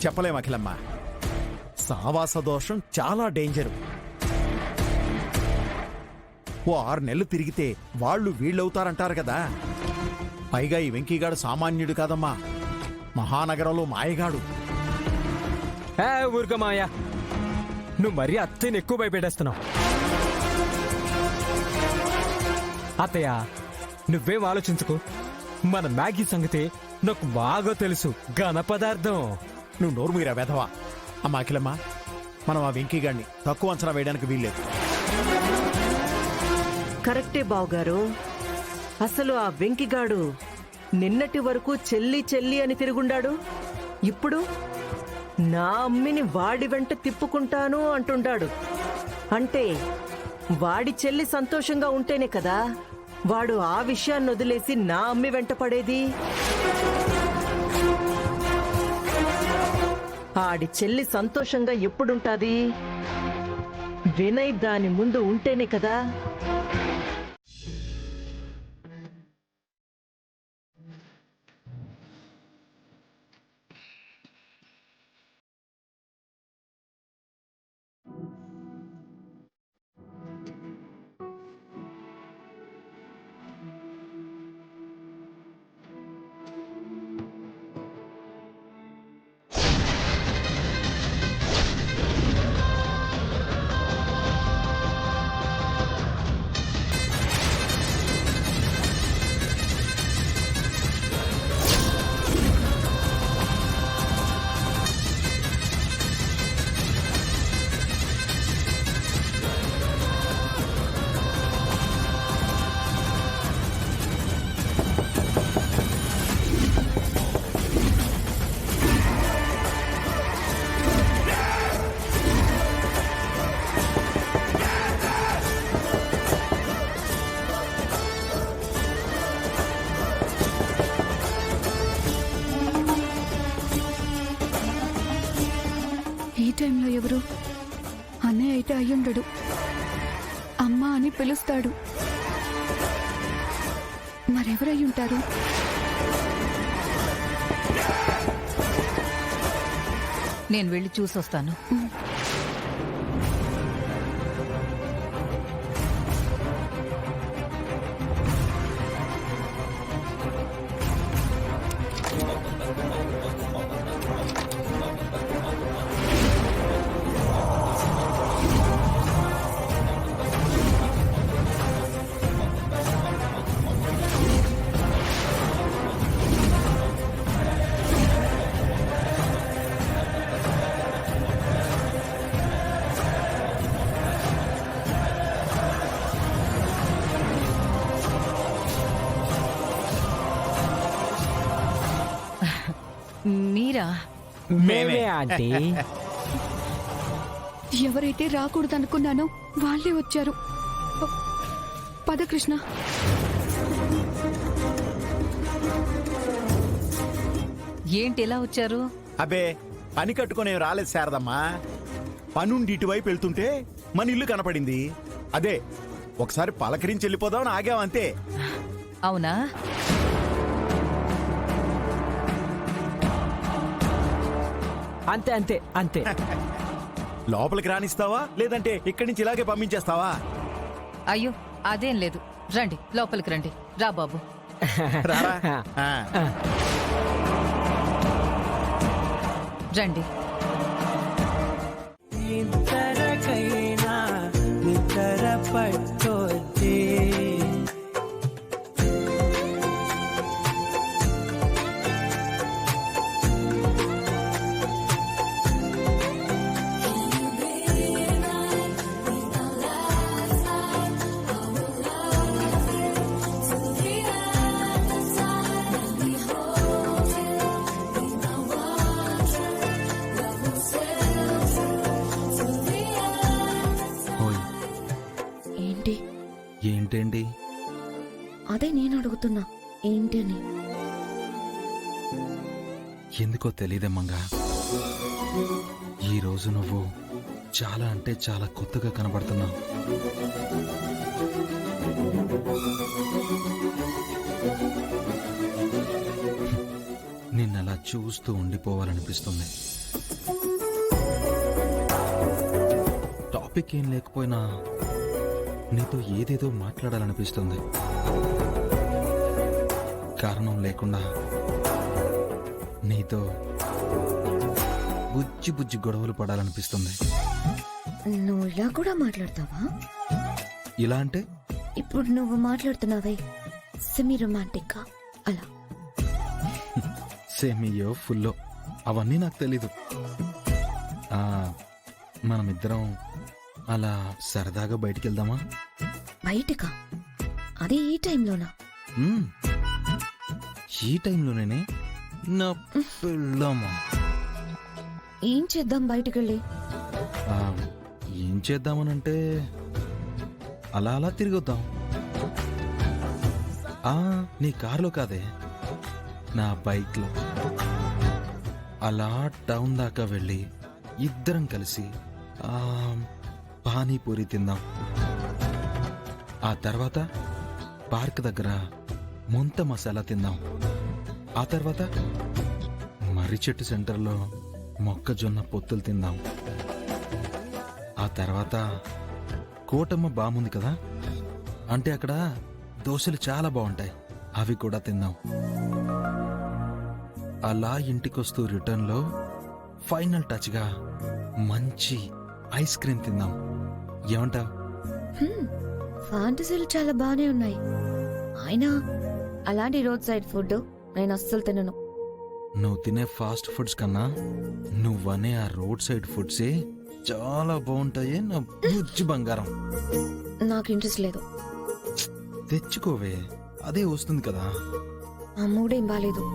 చెప్పలేం అఖిలమ్మ. సావాస దోషం చాలా డేంజరు. ఓ 6 నెలలు తిరిగితే వాళ్ళు వీళ్ళవుతారంటారు కదా. పైగా ఈ వెంకీగాడు సామాన్యుడు కాదమ్మా, మహానగరంలో మాయగాడు. ఊరుకో మాయా, నువ్వు మరీ అత్తయ్యని ఎక్కువ భయపెట్టేస్తున్నావు. అత్తయ్య నువ్వేం ఆలోచించుకో, మన మ్యాగీ సంగతి నాకు బాగా తెలుసు. ఘన పదార్థం. నువ్వు నోరు మీరా వెధవా. అమ్మా అఖిలమ్మ, మనం ఆ వెంకీగాడిని తక్కువ అంచనా వేయడానికి వీల్లేదు. కరెక్టే బావుగారు. అసలు ఆ వెంకిగాడు నిన్నటి వరకు చెల్లి చెల్లి అని తిరుగుండాడు. ఇప్పుడు నా అమ్మిని వాడి వెంట తిప్పుకుంటాను అంటుండాడు. అంటే వాడి చెల్లి సంతోషంగా ఉంటేనే కదా వాడు ఆ విషయాన్ని వదిలేసి నా అమ్మి వెంట పడేది. ఆడి చెల్లి సంతోషంగా ఎప్పుడుంటాది? వినయ్ దాని ముందు ఉంటేనే కదా. టైంలో ఎవరు? అన్నయ్య అయితే అయ్యుండడు. అమ్మ అని పిలుస్తాడు. మరెవరయ్యుంటారు? నేను వెళ్ళి చూసొస్తాను. మీరా? మేమే ఆంటీ. ఎవరైతే రాకూడదనుకున్నానో వాళ్ళే వచ్చారు. పద కృష్ణ. ఏంటి ఎలా వచ్చారు? అబే, పని కట్టుకునే రాలేదు శారదమ్మా. పనుండి ఇటువైపు వెళ్తుంటే మన ఇల్లు కనపడింది. అదే ఒకసారి పలకరించి వెళ్ళిపోదామని ఆగామంతే. అవునా? అంతే అంతే అంతే. లోపలికి రానిస్తావా లేదంటే ఇక్కడి నుంచి ఇలాగే పంపించేస్తావా? అయ్యో అదేం లేదు, రండి లోపలికి రండి. రా బాబు. రారా. ఆ. రండి. ఇద్దరకైనా నిద్ర పట్టొద్దే. ఏంటండి? అదే నేను అడుగుతున్నా, ఏంటి అని. ఎందుకో తెలీదమ్మంగా, ఈరోజు నువ్వు చాలా అంటే చాలా కొత్తగా కనబడుతున్నావు. నిన్నలా చూస్తూ ఉండిపోవాలనిపిస్తుంది. టాపిక్ ఏం లేకపోయినా నీతో ఏదేదో మాట్లాడాలనిపిస్తుంది. కారణం లేకుండా నీతో బుజ్జి బుజ్జి గొడవలు పడాలనిపిస్తుంది. నువ్వు ఇలా కూడా మాట్లాడతావా? ఇలా అంటే ఇప్పుడు నువ్వు మాట్లాడుతున్నావే సెమీ రొమాంటిక్ గా అలా. సేమియో ఫుల్లో అవన్నీ నాకు తెలీదు. ఆ, మనమిద్దరం అలా సరదాగా బయటికి వెళ్దామా? బయటకా? అది ఈ టైంలోనా? మ్మ్. ఈ టైంలోనే నా పెళ్ళామా? ఏం చేద్దాం బయటకెళ్ళి? ఆ, ఏం చేద్దామనంటే అలా అలా తిరిగొద్దాం. ఆ, నీ కారులో కాదే, నా బైక్లో అలా టౌన్ దాకా వెళ్ళి ఇద్దరం కలిసి ఆ, పానీపూరి తిందాం. ఆ తర్వాత పార్క్ దగ్గర ముంత మసాలా తిందాం. ఆ తర్వాత మర్రి చెట్టు సెంటర్లో మొక్కజొన్న పొత్తులు తిందాం. ఆ తర్వాత కోటమ్మ బాముంది కదా, అంటే అక్కడ దోశలు చాలా బాగుంటాయి, అవి కూడా తిందాం. అలా ఇంటికొస్తూ రిటర్న్లో ఫైనల్ టచ్గా మంచి ఐస్ క్రీమ్ తిందాం. ఏమంటావ్? ఫాంటసీలు చాలా బానే ఉన్నాయి. అయినా అలాంటి రోడ్ సైడ్ ఫుడ్ నేను అస్సలు తినను. నువ్వు తినే ఫాస్ట్ ఫుడ్స్ కన్నా నువ్వనే ఆ రోడ్ సైడ్ ఫుడ్సే చాలా బాగుంటాయి నా బుజ్జి బంగారం. నాకు ఇంట్రెస్ట్ లేదు. తెచ్చుకోవే, అదే వస్తుంది కదా. ఆ మూడేం బాలేదు.